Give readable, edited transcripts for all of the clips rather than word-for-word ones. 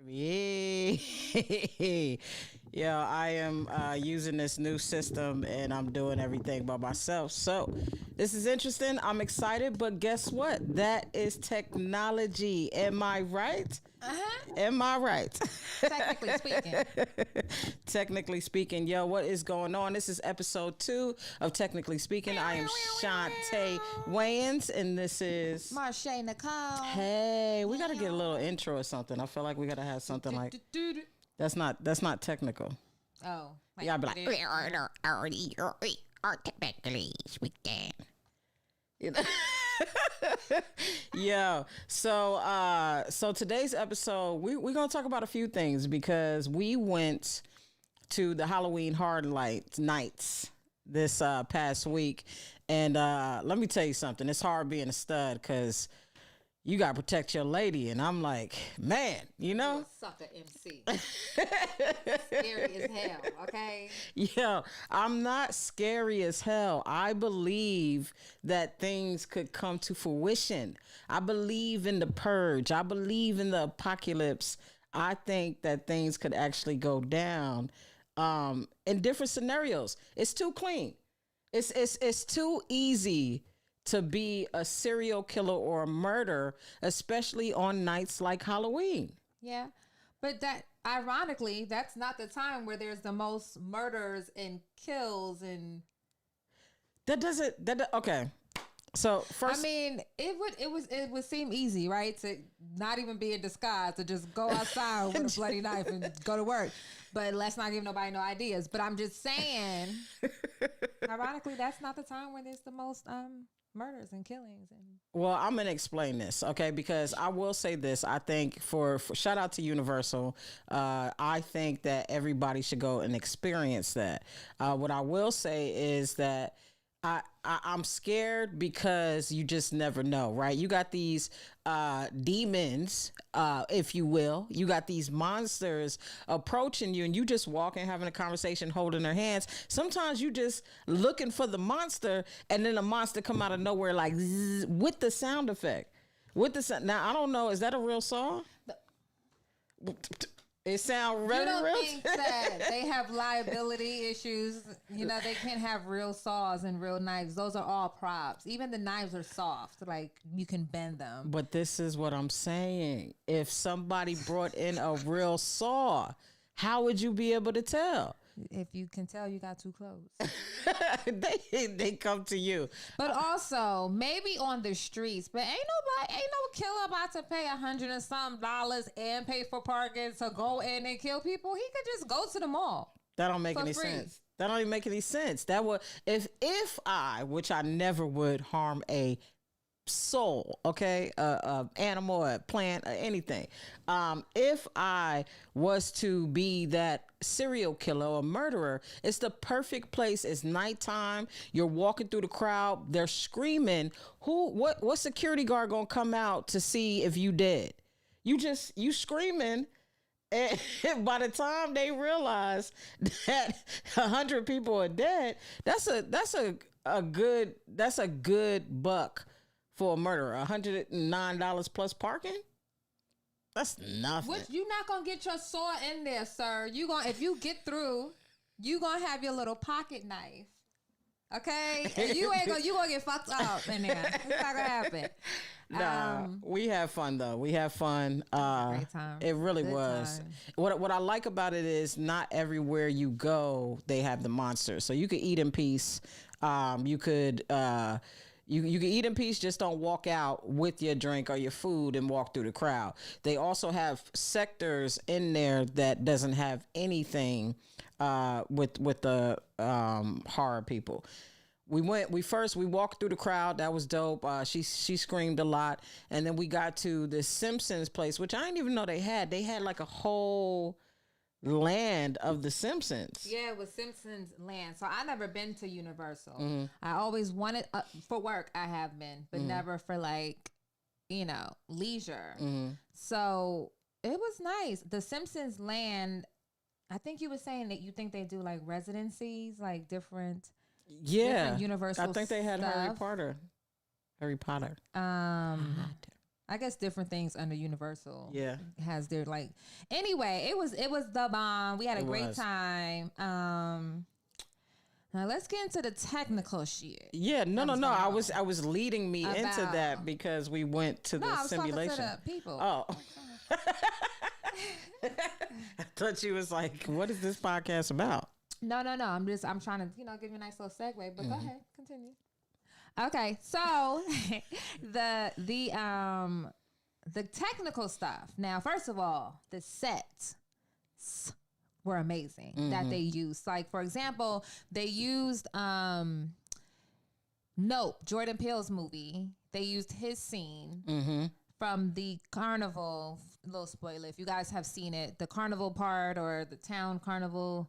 Yeah. Yeah, I am using this new system and I'm doing everything by myself. So this is interesting. I'm excited, but guess what? That is technology. Am I right? Am I right? Technically speaking. Technically speaking, yo, what is going on? This is episode 2 of Technically Speaking. I am Shantae Wayans, and this is Marshay Nicole. Hey, we gotta get a little intro or something. I feel like we gotta have something like that's not technical. Oh, Yeah, I'd be like, technically speaking. you know? Yeah. So today's episode, we're gonna talk about a few things because we went to the Halloween Hard Light nights this past week, and let me tell you something. It's hard being a stud because you gotta protect your lady, and I'm like, man, you know, you're a sucker MC. Scary as hell. Okay. Yeah, I'm not scary as hell. I believe that things could come to fruition. I believe in the purge. I believe in the apocalypse. I think that things could actually go down in different scenarios. It's too clean. It's too easy to be a serial killer or a murderer, especially on nights like Halloween. Yeah, but that ironically, that's not the time where there's the most murders and kills and. Okay. So first, I mean, it would seem easy, right? To not even be in disguise, to just go outside with a bloody knife and go to work. But let's not give nobody no ideas. But I'm just saying, ironically, that's not the time when there's the most murders and killings. And well, I'm gonna explain this, okay? Because I will say this. I think for shout out to Universal. I think that everybody should go and experience that. What I will say is that I'm scared because you just never know, right? You got these demons, if you will. You got these monsters approaching you, and you just walking, having a conversation, holding their hands. Sometimes you just looking for the monster, and then the monster come out of nowhere like zzz, with the sound effect. Now I don't know, is that a real song? It sounds really real. You don't think that they have liability issues? You know, they can't have real saws and real knives. Those are all props. Even the knives are soft. Like, you can bend them. But this is what I'm saying. If somebody brought in a real saw, how would you be able to tell? If you can tell, you got too close. they come to you. But also, maybe on the streets, but ain't no killer about to pay $100 and some and pay for parking to go in and kill people. He could just go to the mall. That don't make any sense. That don't even make any sense. That would, if I, which I never would harm a soul, okay, animal, a plant, anything. If I was to be that serial killer or murderer, it's the perfect place. It's nighttime. You're walking through the crowd. They're screaming. What security guard gonna come out to see if you dead? You screaming. And by the time they realize that 100 people are dead, that's a good buck for a murderer. $109 plus parking. That's nothing. You're not gonna get your saw in there, sir. If you get through, you gonna have your little pocket knife. Okay, and you gonna get fucked up in there. It's not gonna happen. Nah, we have fun though. We have fun. Great time. It really was. Time. What I like about it is not everywhere you go they have the monsters. So you could eat in peace. You could eat in peace. Just don't walk out with your drink or your food and walk through the crowd. They also have sectors in there that doesn't have anything with the horror people. We walked through the crowd. That was dope. She screamed a lot. And then we got to the Simpsons place, which I didn't even know they had. They had like a whole land of the Simpsons. Yeah, it was Simpsons land. So I never been to Universal. Mm-hmm. I always wanted for work. I have been, but never for like, leisure. Mm-hmm. So it was nice. The Simpsons land. I think you were saying that you think they do like residencies, like different. Yeah, Universal. I think they had stuff. Harry Potter. I I guess different things under Universal. Yeah. Has their like. Anyway, it was the bomb. We had a great time. Now let's get into the technical shit. Yeah, no. I was leading me into that because we went to the simulation. Talking to the people. Oh. I thought you was like, what is this podcast about? No. I'm trying to, give you a nice little segue, but go ahead, continue. Okay, so the technical stuff. Now, first of all, the sets were amazing that they used. Like, for example, they used Nope, Jordan Peele's movie. They used his scene from the carnival. Little spoiler, if you guys have seen it, the carnival part or the town carnival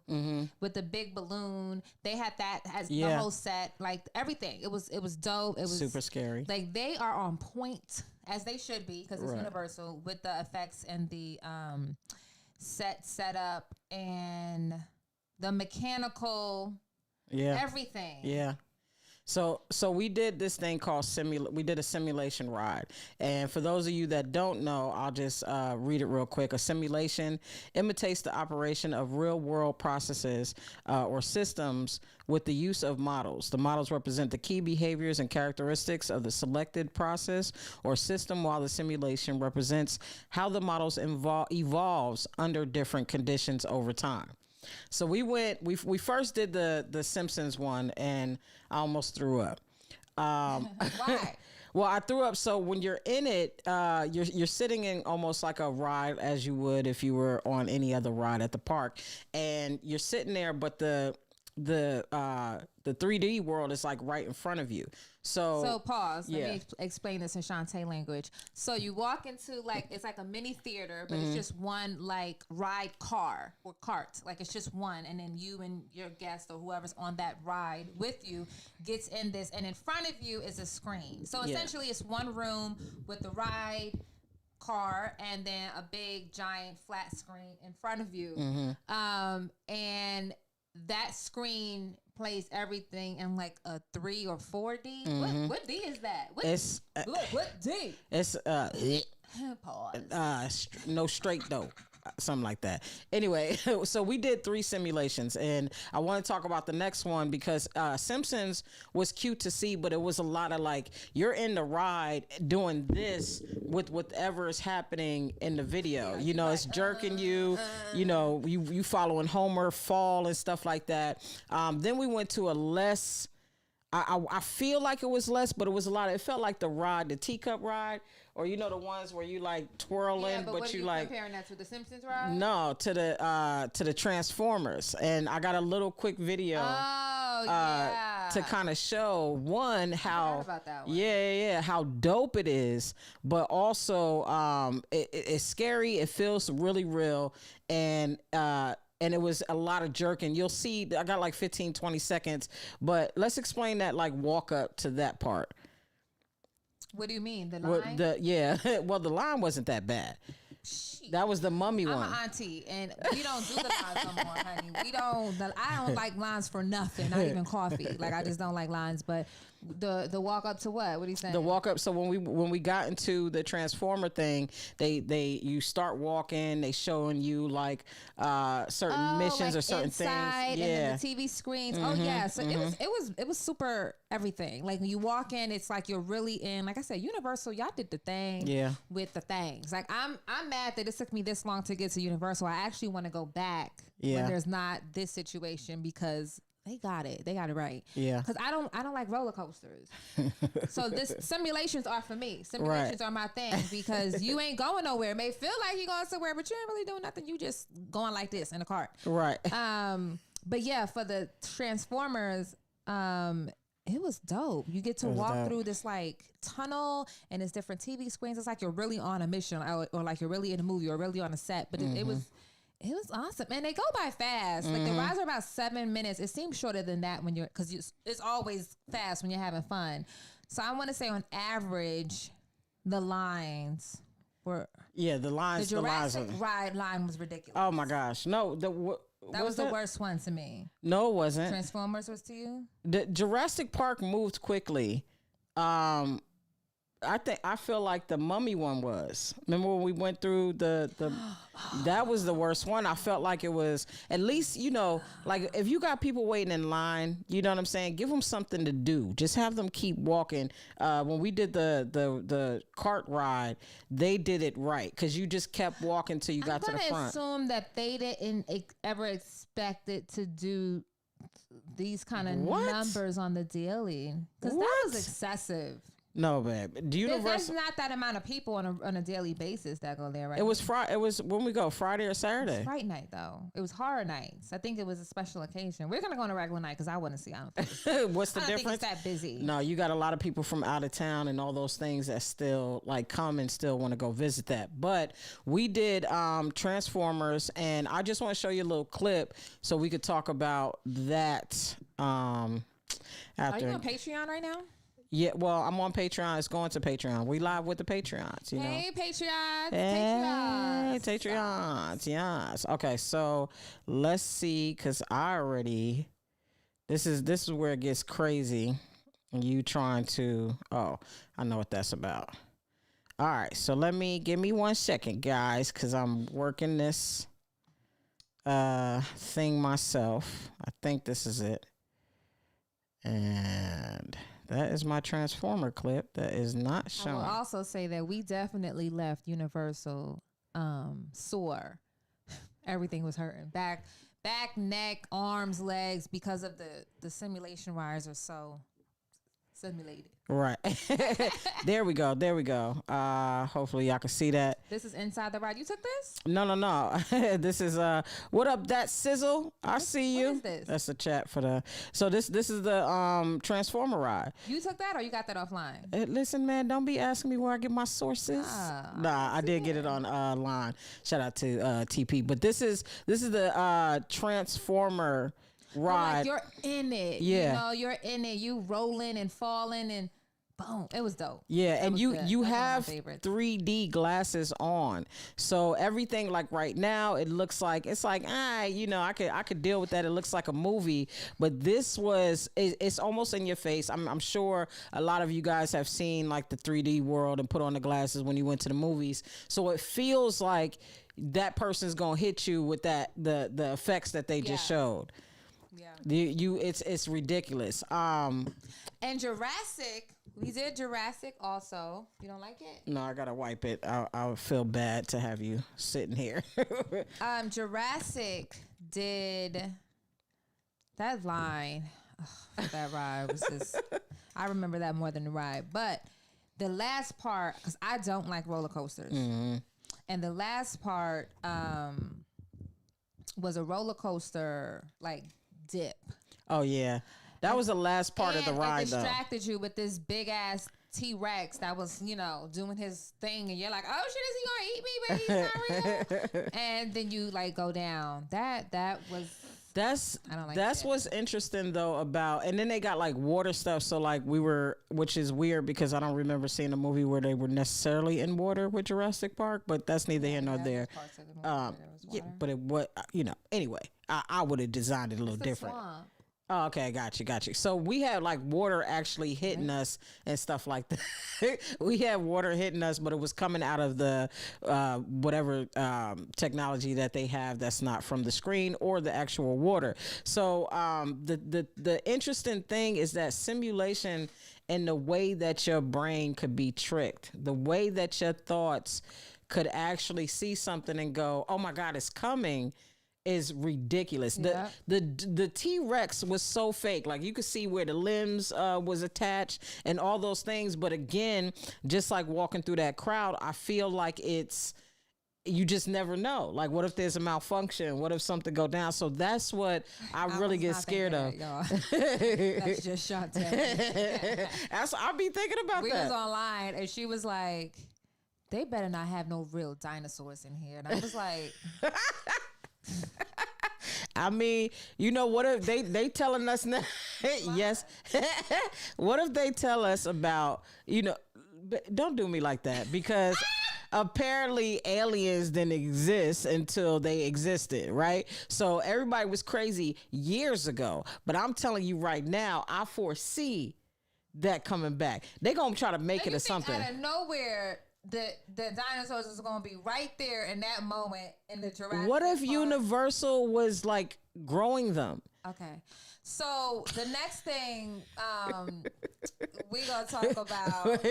with the big balloon. They had that as the whole set, like everything. It was dope. It was super scary. Like they are on point as they should be because it's Universal with the effects and the set up and the mechanical everything. Yeah. So we did this thing called we did a simulation ride. And for those of you that don't know, I'll just read it real quick. A simulation imitates the operation of real world processes or systems with the use of models. The models represent the key behaviors and characteristics of the selected process or system, while the simulation represents how the models evolves under different conditions over time. So we first did the Simpsons one, and I almost threw up. Why? Well, I threw up. So when you're in it, you're sitting in almost like a ride as you would if you were on any other ride at the park, and you're sitting there, but the 3D world is like right in front of you. So pause. Let me explain this in Shantae language. So you walk into it's like a mini theater, but it's just one like ride car or cart. Like it's just one. And then you and your guest or whoever's on that ride with you gets in this. And in front of you is a screen. So essentially it's one room with the ride car and then a big giant flat screen in front of you. And that screen plays everything in like a 3 or 4D. What D is that? What D? It's Pause. No straight though. Something like that. Anyway, so we did 3 simulations, and I want to talk about the next one because Simpsons was cute to see, but it was a lot of like you're in the ride doing this with whatever is happening in the video. It's jerking you. You following Homer fall and stuff like that. Then we went to a less. I feel like it was less, but it was a lot. It felt like the teacup ride, or the ones where you like twirling, but what are you like comparing that to the Simpsons ride? No, to the Transformers, and I got a little quick video. To kind of show how about that one. how dope it is, but also it's scary. It feels really real, and it was a lot of jerking. You'll see, I got like 15, 20 seconds, but let's explain that like walk up to that part. What do you mean? The line? Well, the line wasn't that bad. That was the mummy one. I'm an auntie, and we don't do the lines no more, honey. I don't like lines for nothing, not even coffee. Like, I just don't like lines, but the walk up to what? What are you saying? The walk up. So when we got into the Transformer thing, you start walking. They showing you like certain missions like or certain inside, things. Yeah, and then the TV screens. Oh yeah, so it was super everything. Like when you walk in, it's like you're really in. Like I said, Universal, y'all did the thing. Yeah. With the things. Like I'm mad that it took me this long to get to Universal. I actually want to go back when there's not this situation because they got it. They got it right. Yeah. Because I don't like roller coasters. So simulations are for me. Simulations are my thing because you ain't going nowhere. It may feel like you're going somewhere, but you ain't really doing nothing. You just going like this in a cart. Right. But yeah, for the Transformers, it was dope. You get to walk through this like tunnel and it's different TV screens. It's like you're really on a mission or like you're really in a movie or really on a set. But it was awesome. And they go by fast. Like the rides are about 7 minutes. It seems shorter than that because it's always fast when you're having fun. So I want to say on average, the lines were... Yeah, the Jurassic ride line was ridiculous. Oh my gosh. No, that was the worst one to me. No, it wasn't. Transformers was to you? The Jurassic Park moved quickly. I feel like the mummy one was. Remember when we went through the that was the worst one. I felt like it was at least, like if you got people waiting in line, you know what I'm saying? Give them something to do. Just have them keep walking. When we did the cart ride, they did it right because you just kept walking till you got to the front. I'm assume that they didn't ever expect it to do these kind of numbers on the daily because that was excessive. No, babe. There's not that amount of people on a daily basis that go there, right? It was Friday. It was when we go Friday or Saturday. It was Fright night though. It was horror nights. I think it was a special occasion. We're gonna go on a regular night because I want to see. I don't think What's the difference? Think it's that busy. No, you got a lot of people from out of town and all those things that still like come and still want to go visit that. But we did Transformers, and I just want to show you a little clip so we could talk about that. After. Are you on Patreon right now? Yeah, well, I'm on Patreon. It's going to Patreon. We live with the Patreons, you know. Hey, Patreons. Hey, Patreons. Yes. Okay, so let's see, because I already... This is where it gets crazy. You trying to... Oh, I know what that's about. All right, so give me 1 second, guys, because I'm working this thing myself. I think this is it. And... that is my Transformer clip that is not shown. I will also say that we definitely left Universal sore. Everything was hurting. Back, neck, arms, legs, because of the simulation wires are so simulated. Right. There we go. Hopefully y'all can see that. This is inside the ride. You took this? No. This is what up, that sizzle? I see you. What is this? That's a chat for the. So this is the Transformer ride. You took that, or you got that offline? Listen, man, don't be asking me where I get my sources. Nah, I did get it on line. Shout out to TP. But this is the Transformer ride. Like you're in it. Yeah. You're in it. You rolling and falling and boom. It was dope. Yeah, and you have 3D glasses on. So everything, like right now, it looks like I could deal with that. It looks like a movie, but this it's almost in your face. I'm sure a lot of you guys have seen like the 3D world and put on the glasses when you went to the movies. So it feels like that person's going to hit you with the effects that they just showed. Yeah, it's ridiculous. And Jurassic, we did Jurassic also. You don't like it? No, I gotta wipe it. I would feel bad to have you sitting here. Jurassic did that line. That ride was just. I remember that more than the ride, but the last part, because I don't like roller coasters, and the last part was a roller coaster like dip. Oh yeah, that was the last part of the ride. It distracted you with this big ass T-Rex that was, doing his thing, and you're like, oh shit, is he gonna eat me? But he's not real. And then you like go down. That was. I don't like that's that. What's interesting though about, and then they got like water stuff. So like which is weird because I don't remember seeing a movie where they were necessarily in water with Jurassic Park, but that's neither here nor there. Yeah, but anyway, I would have designed it a little different. Swamp. Oh, okay, got you. So we had like water actually hitting us and stuff like that. We had water hitting us, but it was coming out of the whatever technology that they have that's not from the screen or the actual water. So the interesting thing is that simulation and the way that your brain could be tricked, the way that your thoughts could actually see something and go, oh my God, it's coming, is ridiculous. Yeah. The T-Rex was so fake. Like you could see where the limbs was attached and all those things. But again, just like walking through that crowd, I feel like you just never know. Like what if there's a malfunction? What if something go down? So that's what I really get scared of. That's just Shantae. I'll be thinking about that. We was online and she was like, they better not have no real dinosaurs in here. And I was like... I mean, what if they telling us now? Yes. What if they tell us about, don't do me like that, because apparently aliens didn't exist until they existed, right? So everybody was crazy years ago, but I'm telling you right now, I foresee that coming back. They gonna try to make So it you a think something. out of nowhere, the dinosaurs is going to be right there in that moment in the Jurassic What if Park? Universal was like growing them? Okay. So the next thing we gonna talk about.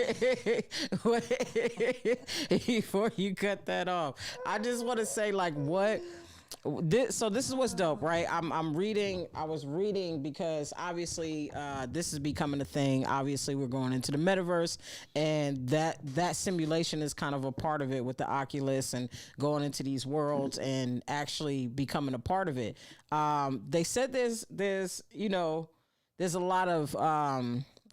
Before you cut that off, I just want to say like what. So this is what's dope, right? I'm reading. I was reading because obviously this is becoming a thing. Obviously, we're going into the metaverse, and that simulation is kind of a part of it with the Oculus and going into these worlds and actually becoming a part of it. They said there's there's a lot of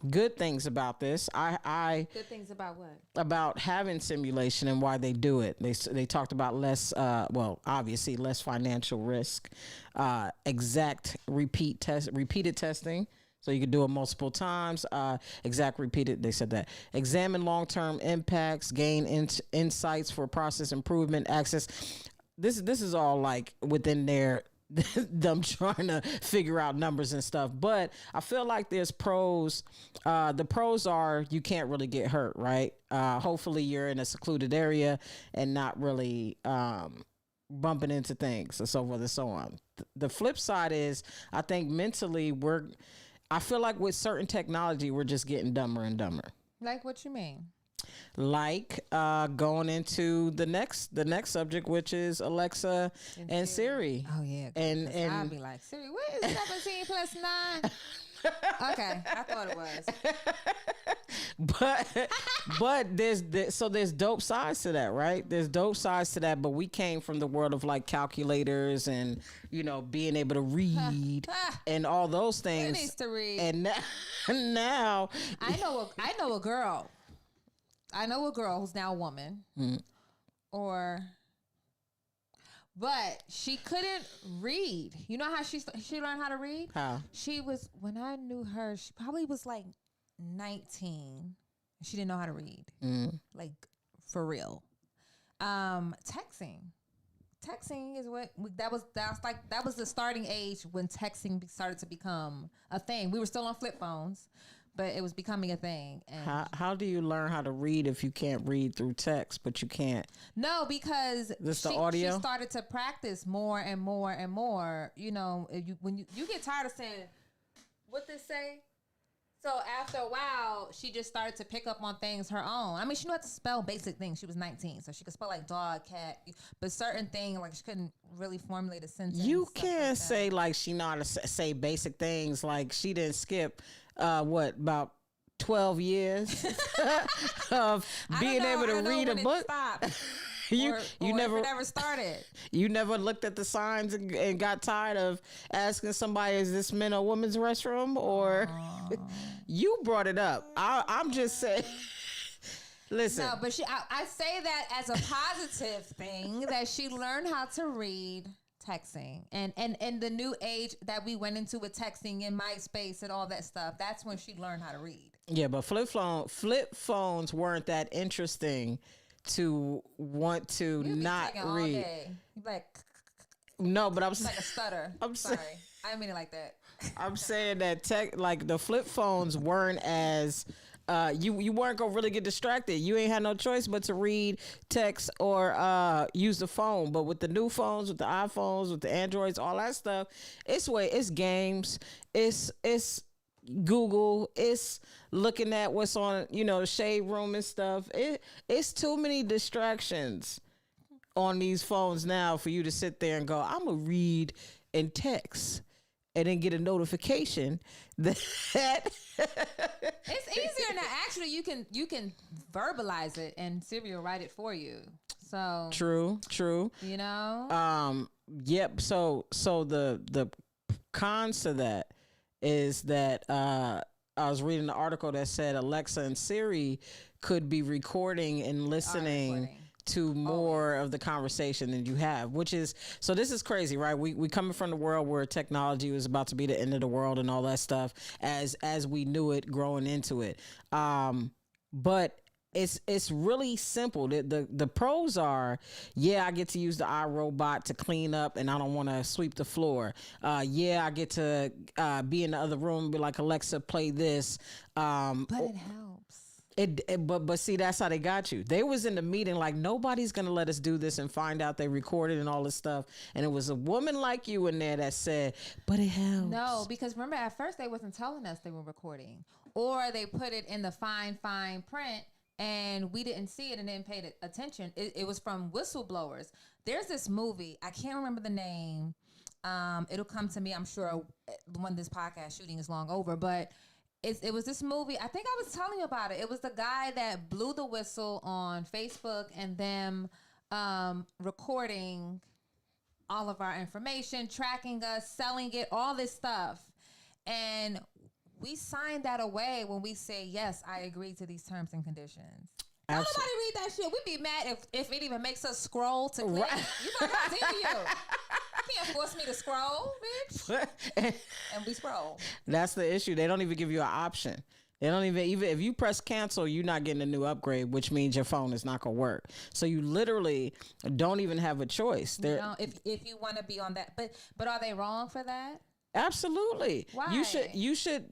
good things about this. Good things about what? About having simulation and why they do it. They talked about less, obviously less financial risk, repeated testing. So you can do it multiple times. Repeated. They said that. Examine long-term impacts, gain insights for process improvement, access. This is all like within their them trying to figure out numbers and stuff, but I feel like there's pros. The pros are you can't really get hurt, right? Hopefully you're in a secluded area and not really bumping into things and so forth and so on. The flip side is I think mentally I feel like with certain technology we're just getting dumber and dumber. Like what you mean? Like going into the next subject, which is Alexa and Siri. Oh yeah, and I'd be like, Siri, what is 17 plus 9? Okay, I thought it was. But there's dope sides to that, right? There's dope sides to that, but we came from the world of like calculators and being able to read and all those things. Who needs to read? And now I know a girl. I know a girl who's now a woman, but she couldn't read. You know how she learned how to read? How? When I knew her, she probably was like 19. She didn't know how to read, like for real. Texting is that was the starting age when texting started to become a thing. We were still on flip phones, but it was becoming a thing. And how do you learn how to read if you can't read through text, but you can't? No, because the audio? She started to practice more and more and more. When you get tired of saying, what this say? So after a while, she just started to pick up on things her own. I mean, she knew how to spell basic things. She was 19, so she could spell like dog, cat, but certain things like she couldn't really formulate a sentence. You can't say like she know how to say basic things. Like she didn't skip about 12 years of being able to read a book. You never started. You never looked at the signs and got tired of asking somebody, is this men or women's restroom? Or you brought it up. I'm just saying. Listen. No, but I say that as a positive thing that she learned how to read texting and the new age that we went into with texting and MySpace and all that stuff. That's when she learned how to read. Yeah, but flip phones weren't that interesting to want to not read. All day. Like no, but I'm like a stutter. I'm sorry, I didn't mean it like that. I'm saying that the flip phones weren't as. You weren't gonna really get distracted. You ain't had no choice but to read text or use the phone. But with the new phones, with the iPhones, with the Androids, all that stuff, it's games, it's Google, it's looking at what's on the shade room and stuff. It's too many distractions on these phones now for you to sit there and go, I'm gonna read and text and then get a notification that it's easier now. Actually, you can verbalize it and Siri will write it for you. So true. Yep. So the cons to that is that I was reading an article that said Alexa and Siri could be recording and listening to more of the conversation than you have, which is, so this is crazy, right? We coming from the world where technology was about to be the end of the world and all that stuff as we knew it growing into it. But it's really simple. The pros are, yeah, I get to use the iRobot to clean up, and I don't want to sweep the floor. Yeah, I get to be in the other room and be like, Alexa, play this. But it helps. But see, that's how they got you. They was in the meeting like, nobody's gonna let us do this, and find out they recorded and all this stuff. And it was a woman like you in there that said, but it helps. No, because remember at first they wasn't telling us they were recording, or they put it in the fine print and we didn't see it and didn't pay attention. It was from whistleblowers. There's this movie, I can't remember the name. It'll come to me, I'm sure, when this podcast shooting is long over, but it was this movie. I think I was telling you about it. It was the guy that blew the whistle on Facebook and them recording all of our information, tracking us, selling it, all this stuff. And we signed that away when we say, yes, I agree to these terms and conditions. Nobody read that shit. We'd be mad if it even makes us scroll to click. Right. You know, how dare you? You can't force me to scroll, bitch. And we scroll. That's the issue. They don't even give you an option. They don't even if you press cancel, you're not getting a new upgrade, which means your phone is not gonna work. So you literally don't even have a choice. No, if you want to be on that, but are they wrong for that? Absolutely. Why? You should,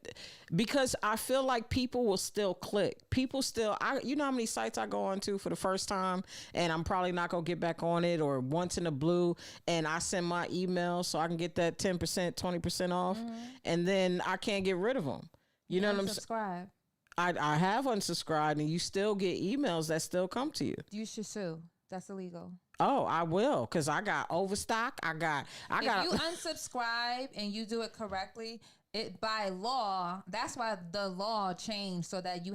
because I feel like people will still click. People still, you know how many sites I go on to for the first time, and I'm probably not going to get back on it, or once in a blue, and I send my email so I can get that 10%, 20% off, and then I can't get rid of them. You know what I'm saying? Subscribe. I have unsubscribed, and you still get emails that still come to you. You should sue. That's illegal. Oh, I will, because I got overstock. I got. If you unsubscribe and you do it correctly, it by law. That's why the law changed so that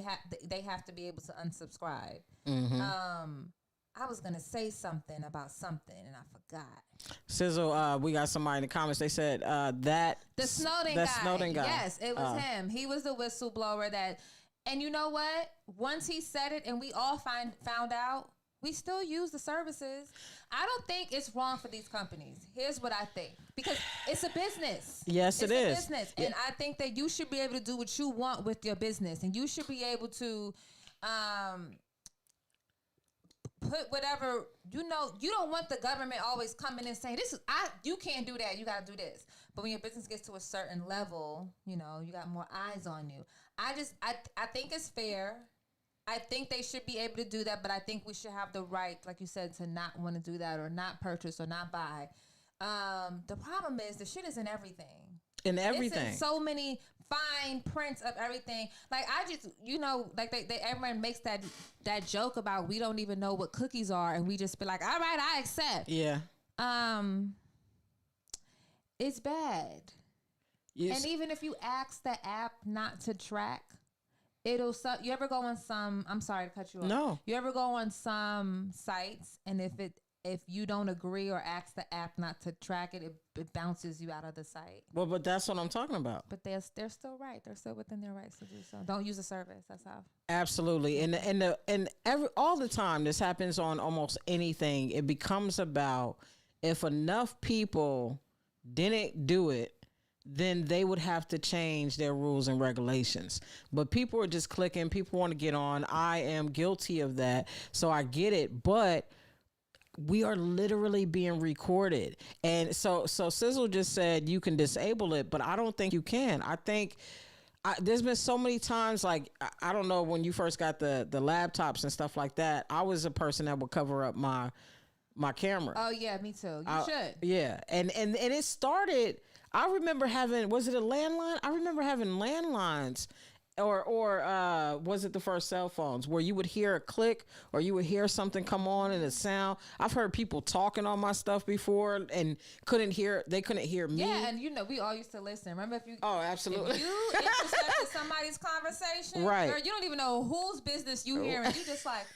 they have to be able to unsubscribe. I was gonna say something about something and I forgot. Sizzle, we got somebody in the comments. They said that the Snowden guy. Yes, it was him. He was the whistleblower that. And you know what? Once he said it, and we all found out. We still use the services. I don't think it's wrong for these companies. Here's what I think. Because it's a business. Yes, it's it a is. business. Yeah. And I think that you should be able to do what you want with your business. And you should be able to put whatever, you don't want the government always coming and saying, you can't do that. You got to do this. But when your business gets to a certain level, you got more eyes on you. I think it's fair. I think they should be able to do that, but I think we should have the right, like you said, to not want to do that or not purchase or not buy. The problem is the shit is in everything. In everything. It's in so many fine prints of everything. Like I just, like everyone makes that joke about we don't even know what cookies are, and we just be like, all right, I accept. Yeah. It's bad. Yes. And even if you ask the app not to track, you ever go on some, I'm sorry to cut you off. No. You ever go on some sites and if you don't agree or ask the app not to track it, it bounces you out of the site. Well, but that's what I'm talking about. But they're still right. They're still within their rights to do so. Don't use the service. That's how. Absolutely. And all the time this happens on almost anything. It becomes about if enough people didn't do it, then they would have to change their rules and regulations. But people are just clicking. People want to get on. I am guilty of that. So I get it. But we are literally being recorded. And so Sizzle just said you can disable it, but I don't think you can. I think there's been so many times, like, I don't know, when you first got the laptops and stuff like that, I was a person that would cover up my camera. Oh, yeah, me too. You should. Yeah. And it started... I remember having, was it a landline? I remember having landlines or was it the first cell phones where you would hear a click or you would hear something come on and a sound. I've heard people talking on my stuff before and they couldn't hear me. Yeah, and we all used to listen. Remember if you... Oh, absolutely. If you intercepted somebody's conversation, right. Or you don't even know whose business you hear and you just like...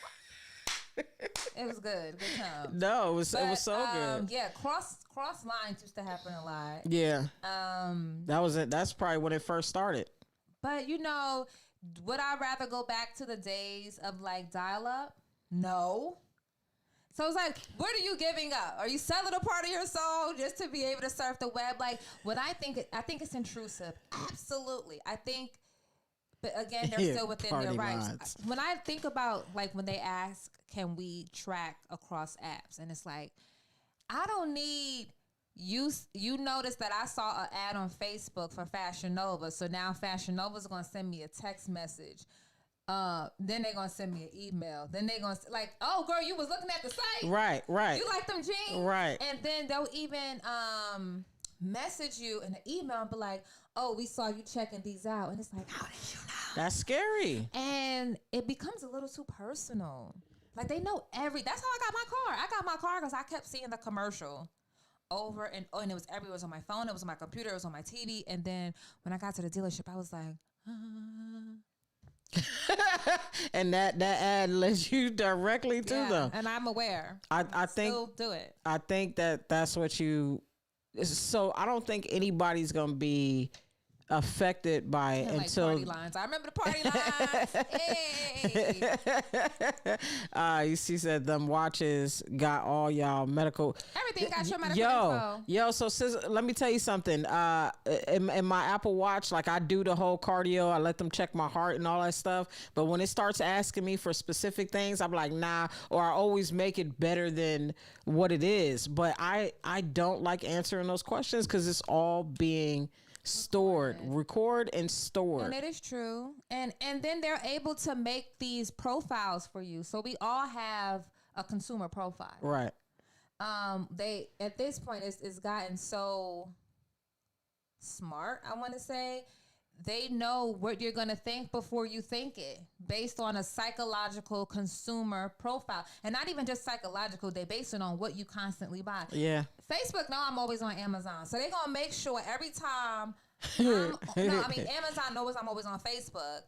It was good time. No, it was so good. Yeah, cross lines used to happen a lot. Yeah. That was it. That's probably when it first started. But would I rather go back to the days of like dial up? No. So it's like, what are you giving up? Are you selling a part of your soul just to be able to surf the web? Like, I think it's intrusive. Absolutely. I think But again, they're still within their rights. When I think about like when they ask, can we track across apps? And it's like, I don't need you. You noticed that I saw an ad on Facebook for Fashion Nova. So now Fashion Nova is going to send me a text message. Then they're going to send me an email. Then they're going to like, oh girl, you was looking at the site. Right. You like them jeans? Right. And then they'll even message you in an email and be like, oh, we saw you checking these out. And it's like, how did you know? That's scary. And it becomes a little too personal. Like they know that's how I got my car. I got my car because I kept seeing the commercial over and it was everywhere. It was on my phone. It was on my computer. It was on my TV. And then when I got to the dealership, I was like, and that ad led you directly to them. And I'm aware. I think still do it. I think that's what you. So I don't think anybody's gonna be affected by it until party lines. I remember the party lines. Hey. She said them watches got all y'all medical. Everything got your medical info. Yo, so let me tell you something. In my Apple Watch, like I do the whole cardio. I let them check my heart and all that stuff. But when it starts asking me for specific things, I'm like, nah. Or I always make it better than what it is. But I don't like answering those questions because it's all being record and stored. And it is true. And then they're able to make these profiles for you. So we all have a consumer profile. Right. They at this point it's gotten so smart, I want to say. They know what you're going to think before you think it based on a psychological consumer profile. And not even just psychological, they base it on what you constantly buy. Yeah. Facebook know I'm always on Amazon. So they're going to make sure every time Amazon knows I'm always on Facebook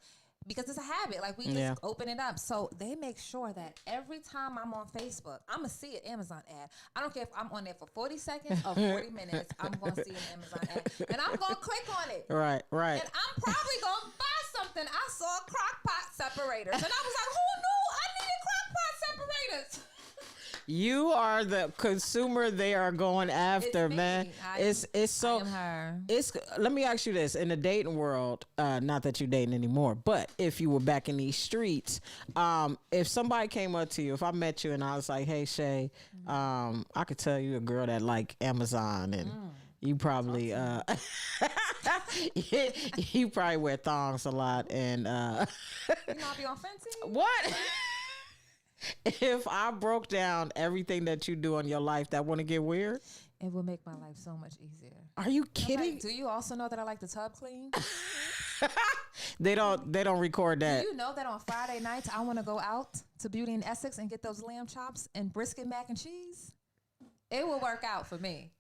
because it's a habit. Like we just open it up. So they make sure that every time I'm on Facebook, I'm going to see an Amazon ad. I don't care if I'm on there for 40 seconds or 40 minutes. I'm going to see an Amazon ad. And I'm going to click on it. Right. And I'm probably going to buy something. I saw crock pot separators. And I was like, who knew I needed crock pot separators? You are the consumer they are going after, man. It's so. Let me ask you this: in the dating world, not that you're dating anymore, but if you were back in these streets, if somebody came up to you, if I met you and I was like, "Hey, Shay, I could tell you a girl that like Amazon and." You probably you probably wear thongs a lot and you not be on Fenty? What? If I broke down everything that you do in your life, that wouldn't get weird? It would make my life so much easier. Are you kidding? Like, do you also know that I like the tub clean? They don't record that. Do you know that on Friday nights I want to go out to Beauty and Essex and get those lamb chops and brisket mac and cheese? It will work out for me.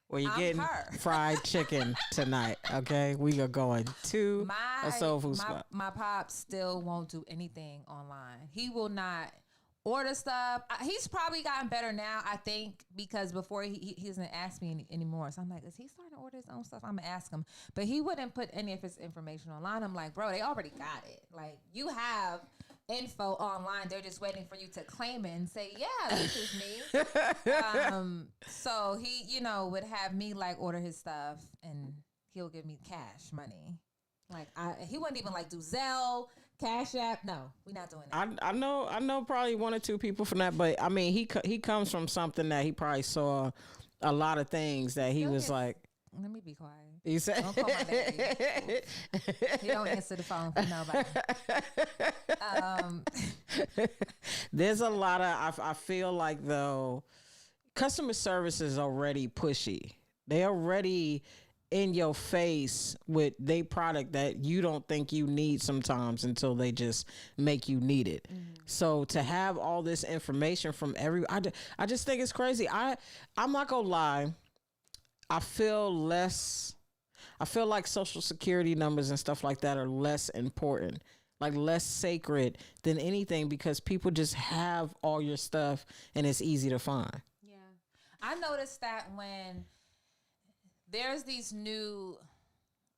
Well, you're getting fried chicken tonight, okay? We are going to a soul food spot. My pop still won't do anything online. He will not order stuff. He's probably gotten better now, I think, because before he doesn't ask me anymore. So I'm like, is he starting to order his own stuff? I'm going to ask him. But he wouldn't put any of his information online. I'm like, bro, they already got it. Like, you have info online. They're just waiting for you to claim it and say, yeah, this is me. So he, would have me like order his stuff and he'll give me cash money. Like he wouldn't even like do Zelle, Cash App. No, we're not doing that. I know probably one or two people from that, but I mean he comes from something that he probably saw a lot of things that he was like. Let me be quiet. He said, "Don't call my daddy." He don't answer the phone for nobody. There's a lot of. I feel like though, customer service is already pushy. They already in your face with their product that you don't think you need sometimes until they just make you need it. So to have all this information from I just think it's crazy. I'm not gonna lie. I feel like social security numbers and stuff like that are less important, like less sacred than anything because people just have all your stuff and it's easy to find. Yeah. I noticed that when there's these new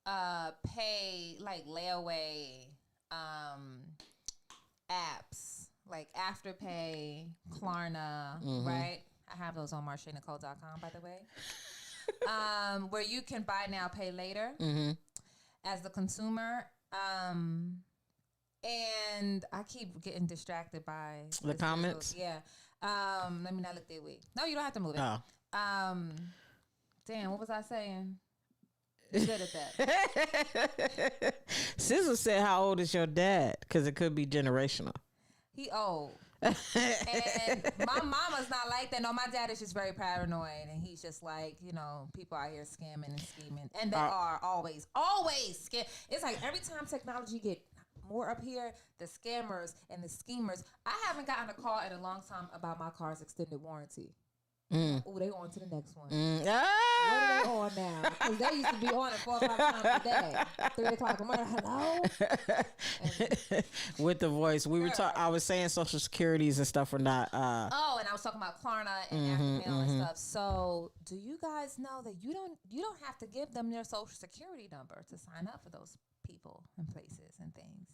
pay like layaway apps like Afterpay, Klarna, right? I have those on MarshayNicole.com, by the way. Where you can buy now, pay later as the consumer. And I keep getting distracted by The comments. Yeah. Let me not look that way. No, you don't have to move it. Oh. Damn, what was I saying? You're good at that. Sizzle said, "How old is your dad?" Because it could be generational. He old. And my mama's not like that. No, my dad is just very paranoid, and he's just like, people out here scamming and scheming, and they are always scam. It's like every time technology get more up here, the scammers and the schemers. I haven't gotten a call in a long time about my car's extended warranty. Oh, they on to the next one. What are they on now? Because they used to be on it 4 or 5 times a day. 3 o'clock in the morning. Hello? With the voice. We were talking. I was saying Social Securities and stuff are not. And I was talking about Klarna and Mail and stuff. So, do you guys know that you don't have to give them their Social Security number to sign up for those people and places and things?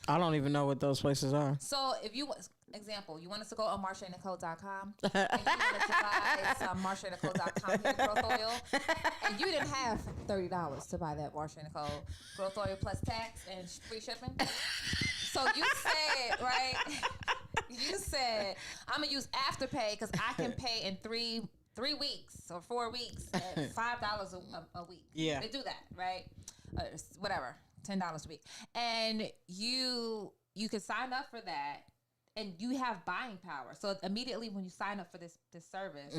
I don't even know what those places are. So if you want us to go on MarshayNicole.com and you wanted to buy some MarshayNicole.com hair growth oil, and you didn't have $30 to buy that Marshay Nicole growth oil plus tax and free shipping. So you said, right? You said, I'm going to use Afterpay because I can pay in 3 weeks or 4 weeks at $5 a week. Yeah. They do that, right? Whatever. $10 a week, and you can sign up for that, and you have buying power. So immediately when you sign up for this service,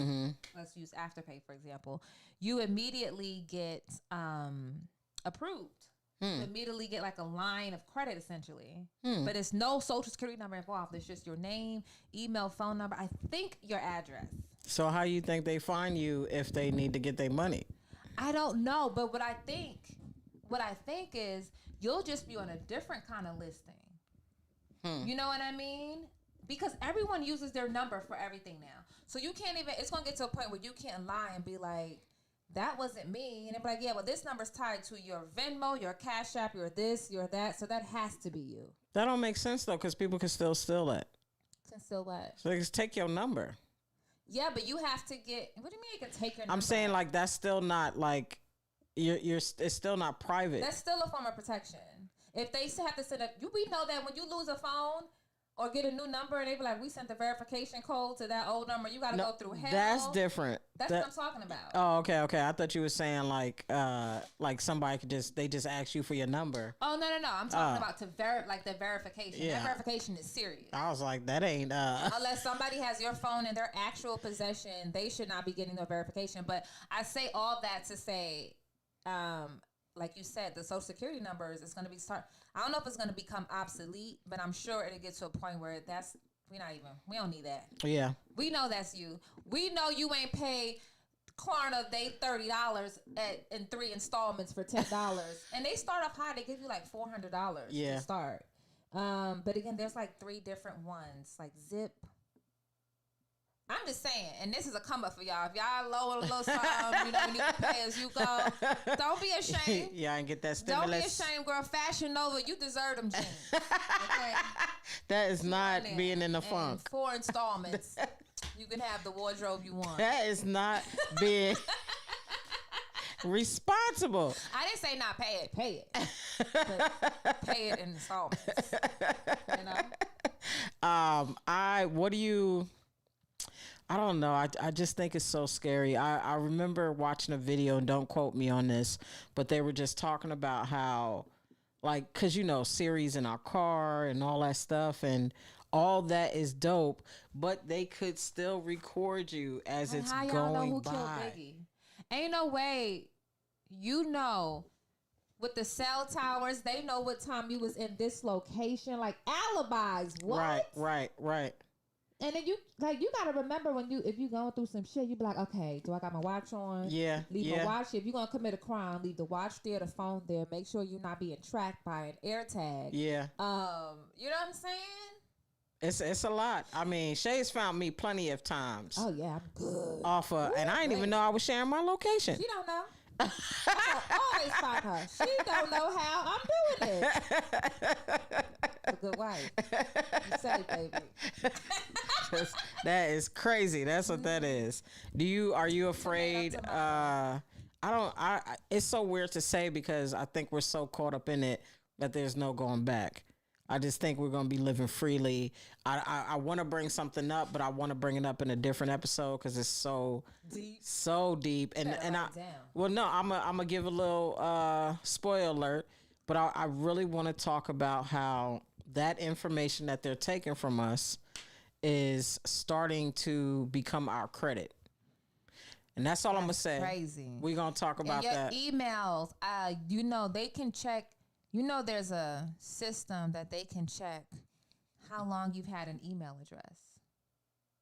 let's use Afterpay for example, you immediately get approved. You immediately get like a line of credit essentially, but it's no Social Security number involved. It's just your name, email, phone number. I think your address. So how you think they find you if they need to get their money? I don't know, but what I think is you'll just be on a different kind of listing. You know what I mean? Because everyone uses their number for everything now. So you can't even, it's going to get to a point where you can't lie and be like, that wasn't me. And they're like, yeah, well, this number's tied to your Venmo, your Cash App, your this, your that. So that has to be you. That don't make sense, though, because people can still steal it. Can still what? So they just take your number. Yeah, but you have to get, what do you mean you can take your number? I'm saying, like, that's still not, like, it's still not private. That's still a form of protection. If they still have to send we know that when you lose a phone or get a new number and they be like, we sent the verification code to that old number, you got to go through hell. That's different. That's what I'm talking about. Oh, okay. I thought you were saying like somebody could they just ask you for your number. Oh, no. I'm talking about the verification. Yeah. That verification is serious. I was like, that ain't Unless somebody has your phone in their actual possession, they should not be getting no verification. But I say all that to say, like you said, the Social Security numbers is going to be I don't know if it's going to become obsolete, but I'm sure it'll get to a point where we don't need that. Yeah. We know that's you. We know you ain't paid Klarna they $30 in 3 installments for $10. And they start off high. They give you like $400 to start. But again, there's like 3 different ones, like Zip. I'm just saying, and this is a come up for y'all. If y'all lower a little something, you need to pay as you go. Don't be ashamed. Yeah, and get that stimulus. Don't be ashamed, girl. Fashion Nova, you deserve them jeans. Okay? That is not being in the funk. 4 installments. You can have the wardrobe you want. That is not being responsible. I didn't say not pay it. Pay it. But pay it in installments. You know? I don't know. I just think it's so scary. I remember watching a video, and don't quote me on this, but they were just talking about how, like, because, Siri's in our car and all that stuff, and all that is dope, but they could still record you as it's how going y'all know who by. killed Biggie? Ain't no way. With the cell towers, they know what time you was in this location. Like, alibis. What? Right. And then you gotta remember if you going through some shit, you be like, okay, do I got my watch on? Yeah. Leave my watch. If you're gonna commit a crime, leave the watch there, the phone there. Make sure you're not being tracked by an air tag. Yeah. You know what I'm saying? It's a lot. I mean, Shay's found me plenty of times. Oh yeah, I'm good. And I didn't even know I was sharing my location. She don't know. I always find her. She don't know how I'm doing it. A good wife. You say, baby. That is crazy. That's what that is. Are you afraid? It's so weird to say because I think we're so caught up in it. that there's no going back. I just think we're going to be living freely. I want to bring something up, but I want to bring it up in a different episode because it's so deep. And well, no, I'm gonna give a little spoiler alert, but I really want to talk about how that information that they're taking from us is starting to become our credit. And that's all I'm gonna say. Crazy. We're gonna talk about that. Emails, they can check. There's a system that they can check how long you've had an email address.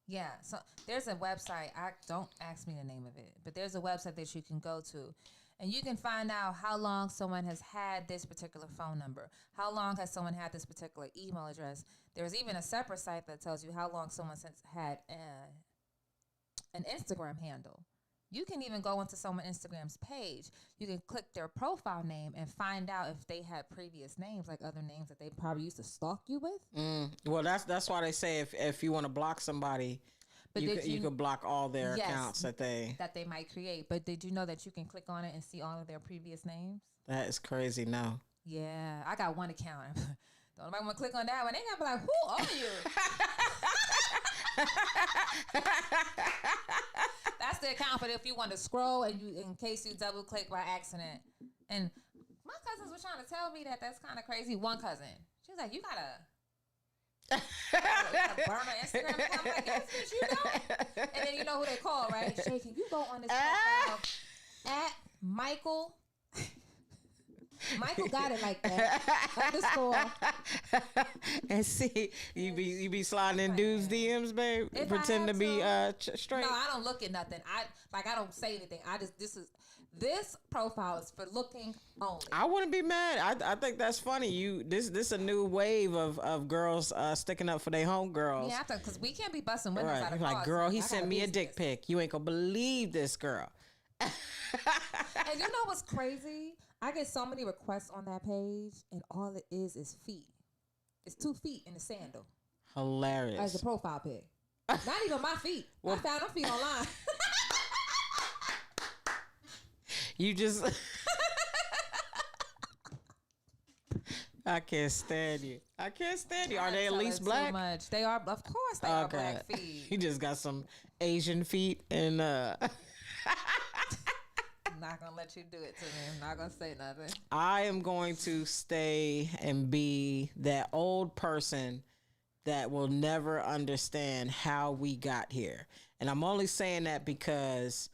Yeah, so there's a website. Don't ask me the name of it, but there's a website that you can go to, and you can find out how long someone has had this particular phone number. How long has someone had this particular email address? There's even a separate site that tells you how long someone has had an Instagram handle. You can even go into someone's Instagram's page. You can click their profile name and find out if they had previous names, like other names that they probably used to stalk you with. Well, that's why they say if you want to block somebody, you could block all their accounts that they might create. But did you know that you can click on it and see all of their previous names? That is crazy. No. Yeah, I got one account. Don't nobody want to click on that one. They gonna be like, "Who are you?" That's the account for if you want to scroll and in case you double click by accident. And my cousins were trying to tell me that that's kind of crazy. One cousin, she was like, "You gotta burn my Instagram account." I'm like, "Yes, bitch, you don't." And then you know who they call, right? Shay, can you go on this profile at Michael? Michael got it like that. _. And see, you be sliding in dudes' DMs, babe. Pretend to be straight. No, I don't look at nothing. I don't say anything. This profile is for looking only. I wouldn't be mad. I think that's funny. This a new wave of girls sticking up for their homegirls. Yeah, because we can't be busting women out of like, cars. girl, he sent me a dick pic. You ain't gonna believe this girl. And you know what's crazy? I get so many requests on that page, and all it is feet. It's 2 feet in a sandal. Hilarious. As a profile pic. Not even my feet. I found them feet online. You just... I can't stand you. Are they at least black? Too much. They are, of course they are black feet. You just got some Asian feet and... I'm not going to let you do it to me. I'm not going to say nothing. I am going to stay and be that old person that will never understand how we got here. And I'm only saying that because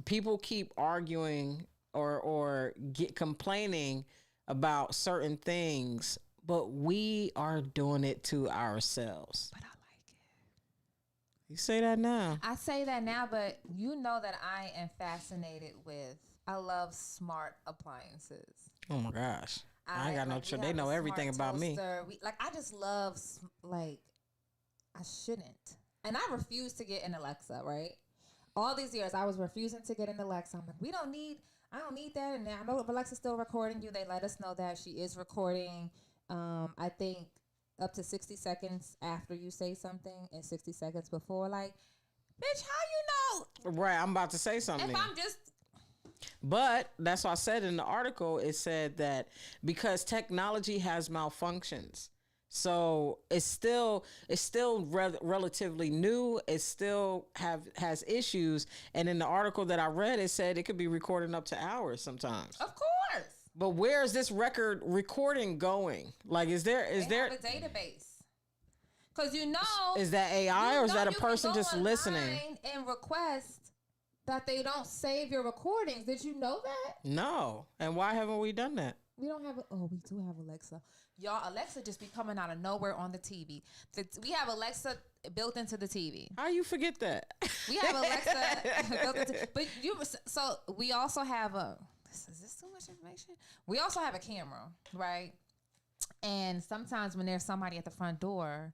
people keep arguing or complaining about certain things, but we are doing it to ourselves. But I like it. You say that now. I say that now, but you know that I am fascinated with, I love smart appliances. Oh my gosh. I ain't got no trouble. They know everything about me. I just love, I shouldn't. And I refuse to get an Alexa, right? All these years, I was refusing to get an Alexa. I'm like, I don't need that. And I know if Alexa's still recording you, they let us know that she is recording. I think up to 60 seconds after you say something and 60 seconds before. Like, bitch, how you know? Right, I'm about to say something. If I'm just... But that's why I said in the article, it said that because technology has malfunctions. So it's still relatively new. It still has issues. And in the article that I read, it said it could be recording up to hours sometimes. Of course. But where is this record recording going? Like, is there have a database? Because is that AI or is that a person just listening and request that they don't save your recordings? Did you know that? No. And why haven't we done that? We don't have we do have Alexa. Y'all, Alexa just be coming out of nowhere on the TV. We have Alexa built into the TV. How you forget that? We have Alexa built into, but so we also have is this too much information? We also have a camera, right? And sometimes when there's somebody at the front door,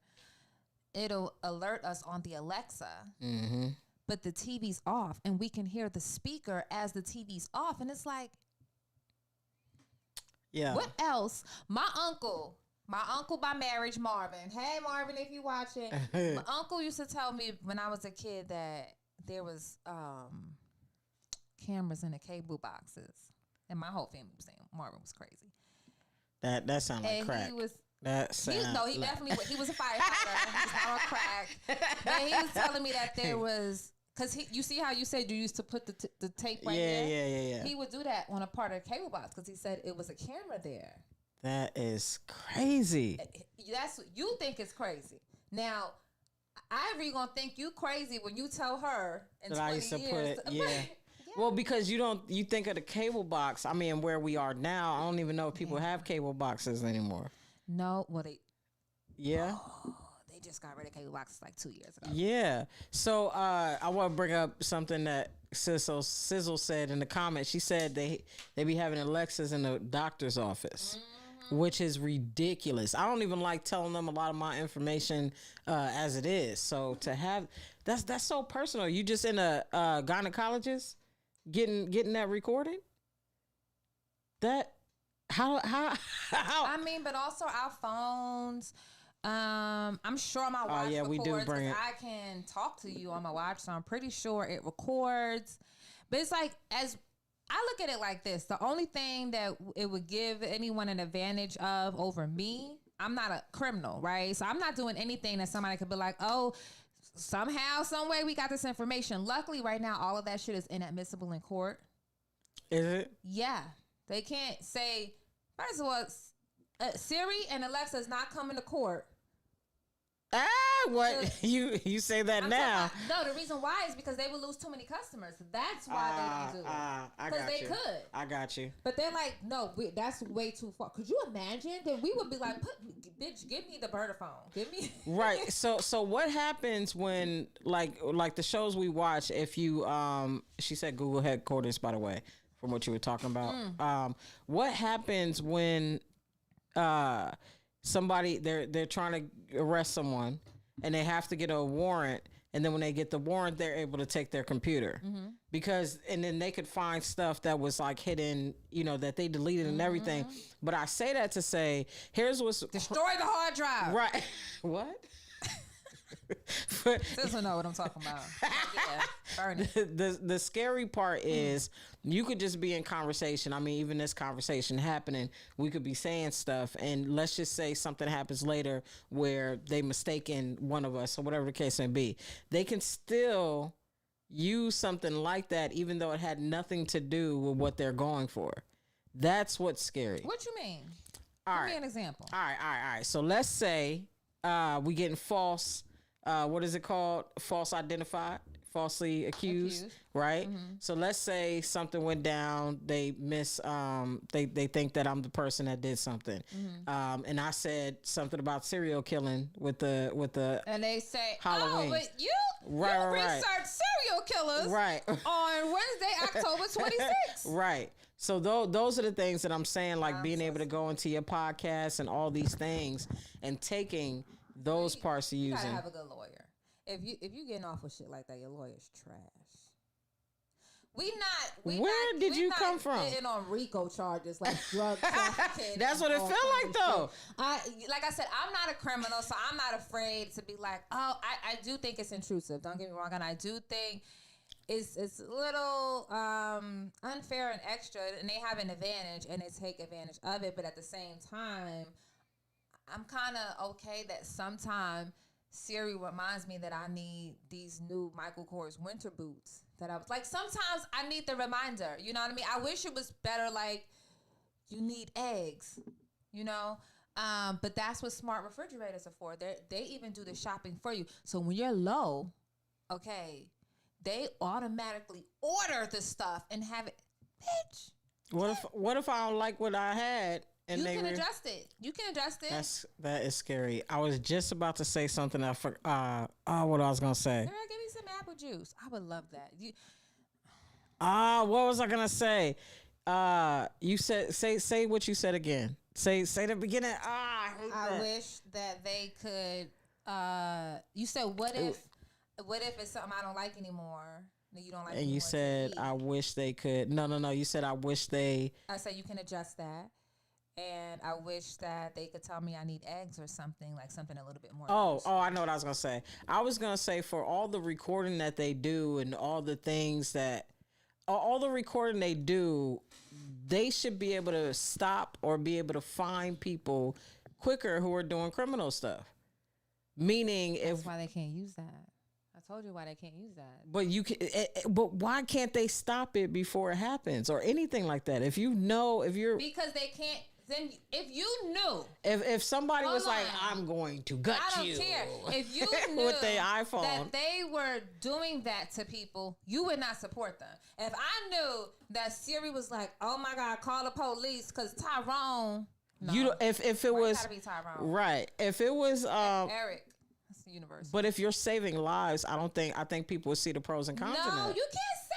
it'll alert us on the Alexa. Mm-hmm. But the TV's off, and we can hear the speaker as the TV's off, and it's like, yeah. What else? My uncle by marriage, Marvin. Hey, Marvin, if you watching, my uncle used to tell me when I was a kid that there was cameras in the cable boxes, and my whole family was saying Marvin was crazy. That sounds like And crack. he was. That sounds He definitely he was a firefighter. He's not on crack. But he was telling me that there was because you see how you said you used to put the tape right there. Yeah. He would do that on a part of the cable box because he said it was a camera there. That is crazy. That's what you think is crazy. Now, Ivory gonna think you crazy when you tell her in that 20 I used to years. put it. Yeah. Well, because you think of the cable box. I mean, where we are now, I don't even know if people have cable boxes anymore. No, well Yeah. they just got rid of cable boxes like 2 years ago. Yeah. So I want to bring up something that Sizzle said in the comments. She said they be having Alexas in the doctor's office. Which is ridiculous. I don't even like telling them a lot of my information as it is. So to have that's so personal. You just in a gynecologist getting that recorded. That how I mean, but also our phones. I'm sure my watch records. we do bring it. I can talk to you on my watch, so I'm pretty sure it records. But it's like as I look at it like this. The only thing that it would give anyone an advantage of over me, I'm not a criminal, right? So I'm not doing anything that somebody could be like, oh, somehow, some way we got this information. Luckily, right now, all of that shit is inadmissible in court. Is it? Yeah. They can't say, first of all, Siri and Alexa is not coming to court. What you say that I'm now? No, the reason why is because they would lose too many customers. That's why they don't do it. Because they could. I got you. But they're like, no, that's way too far. Could you imagine? Then we would be like, bitch, give me the burner phone. Give me. Right. So what happens when like the shows we watch? If you she said Google headquarters, by the way, from what you were talking about. What happens when somebody they're trying to arrest someone and they have to get a warrant, and then when they get the warrant they're able to take their computer because and then they could find stuff that was like hidden, that they deleted and everything. But I say that to say here's what's destroy the hard drive. Right. What? Doesn't know what I'm talking about. Yeah, burn it. The scary part is you could just be in conversation. I mean, even this conversation happening, we could be saying stuff, and let's just say something happens later where they mistaken one of us or whatever the case may be. They can still use something like that, even though it had nothing to do with what they're going for. That's what's scary. What you mean? Give me an example. All right. So let's say we getting false. What is it called? Falsely accused, right? So let's say something went down. They they think that I'm the person that did something, and I said something about serial killing with the and they say Halloween. Oh, but you researched serial killers on Wednesday, October 26th. Right. So those are the things that I'm saying, like being able to go into your podcast and all these things and taking those parts of using. You gotta have a good lawyer. If you getting off with shit like that, your lawyer's trash. Where did you come from? Getting on RICO charges like drug trafficking. That's what it felt like, though. Like I said, I'm not a criminal, so I'm not afraid to be like, oh, I do think it's intrusive. Don't get me wrong, and I do think it's a little unfair and extra, and they have an advantage, and they take advantage of it. But at the same time, I'm kind of okay that sometimes Siri reminds me that I need these new Michael Kors winter boots. That I was like, sometimes I need the reminder. You know what I mean? I wish it was better. Like, you need eggs. But that's what smart refrigerators are for. They even do the shopping for you. So when you're low, okay, they automatically order the stuff and have it. Bitch. What if I don't like what I had? And you can adjust it. You can adjust it. That is scary. I was just about to say something. What I was gonna say. Girl, give me some apple juice. I would love that. What was I gonna say? You said say what you said again. Say the beginning. I wish that they could. You said what if it's something I don't like anymore? You don't like. And you said I wish they could. No. You said I wish they. I said you can adjust that. And I wish that they could tell me I need eggs or something, like something a little bit more. Oh, I know what I was going to say. I was going to say for all the recording that they do and all the things that, all the recording they do, they should be able to stop or be able to find people quicker who are doing criminal stuff. Meaning, That's why they can't use that. I told you why they can't use that. But you can. But why can't they stop it before it happens or anything like that? If you know, if you're because they can't. Then if you knew, if somebody was like, I'm going to gut you, I don't care. If you knew with their iPhone that they were doing that to people, you would not support them. If I knew that Siri was like, oh my God, call the police because Tyrone. No. You if it was gotta be Tyrone. Right, if it was Eric, that's the universe. But if you're saving lives, I think people would see the pros and cons. No, in that. you can't say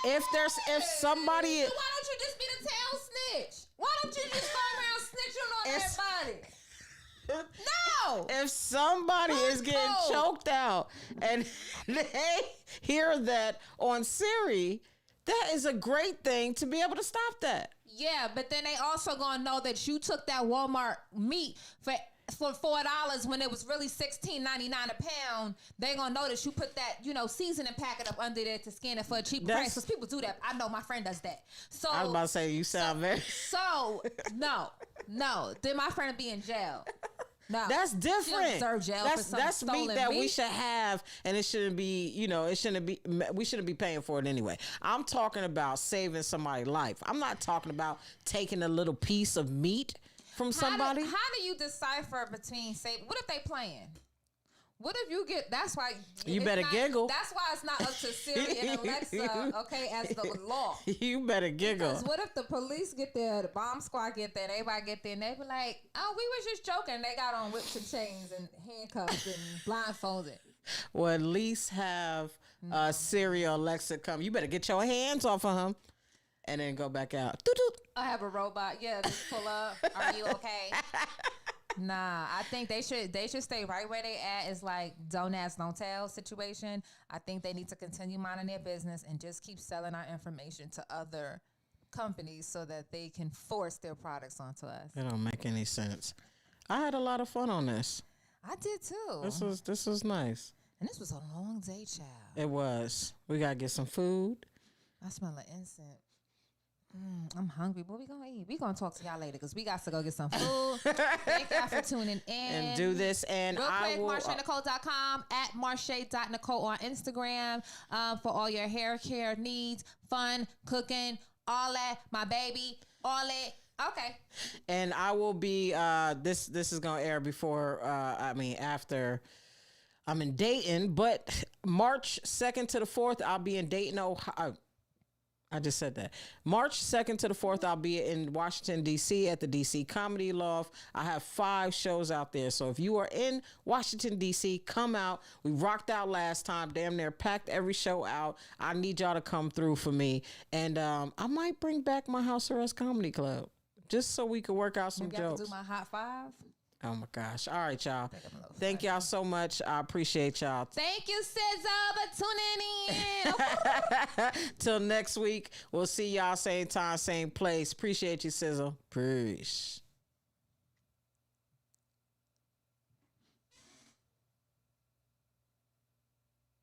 that. If somebody, so why don't you just be the tail snitch? Why don't you just go around snitching on everybody? No. If somebody is getting choked out and they hear that on Siri, that is a great thing to be able to stop that. Yeah, but then they also gonna know that you took that Walmart meat for $4 when it was really $16.99 a pound. They gonna know that you put that, seasoning packet up under there to scan it for a cheaper price. Because people do that. I know my friend does that. So I was about to say you sound very. So no. Then my friend would be in jail. No, that's different. Deserve jail for some that's meat that meat. We should have, and it shouldn't be. We shouldn't be paying for it anyway. I'm talking about saving somebody's life. I'm not talking about taking a little piece of meat from somebody. How do you decipher between what if they playing? What if you get? That's why you better giggle. That's why it's not up to Siri and Alexa, okay, as the law. You better giggle. Because what if the police get there, the bomb squad get there, and everybody get there, and they be like, "Oh, we was just joking." They got on whips and chains and handcuffs and blindfolded. Well, at least have Siri or Alexa come. You better get your hands off of him, and then go back out. I have a robot. Yeah, just pull up. Are you okay? Nah, I think they should stay right where they at. It's like don't ask, don't tell situation. I think they need to continue minding their business and just keep selling our information to other companies so that they can force their products onto us. It don't make any sense. I had a lot of fun on this. I did too. This was nice. And this was a long day, child. It was. We gotta get some food. I smell an incense. I'm hungry. What we gonna eat? We gonna talk to y'all later because we got to go get some food. Thank y'all for tuning in. And do this. And real quick, I will. MarshayNicole.com at Marshay.Nicole on Instagram for all your hair care needs, fun, cooking, all that. My baby, all that. Okay. And I will be. This is gonna air before. After. I'm in Dayton, but March 2nd to the 4th, I'll be in Dayton, Ohio. I just said that. March 2nd to the 4th, I'll be in Washington, D.C. at the D.C. Comedy Loft. I have 5 shows out there. So if you are in Washington, D.C., come out. We rocked out last time. Damn near packed every show out. I need y'all to come through for me. And I might bring back my House Arrest Comedy Club just so we can work out some jokes. Do my hot 5? Oh my gosh. All right, y'all. Thank y'all so much. I appreciate y'all. Thank you, SZA, for tuning in. Till next week. We'll see y'all same time, same place. Appreciate you, SZA. Peace.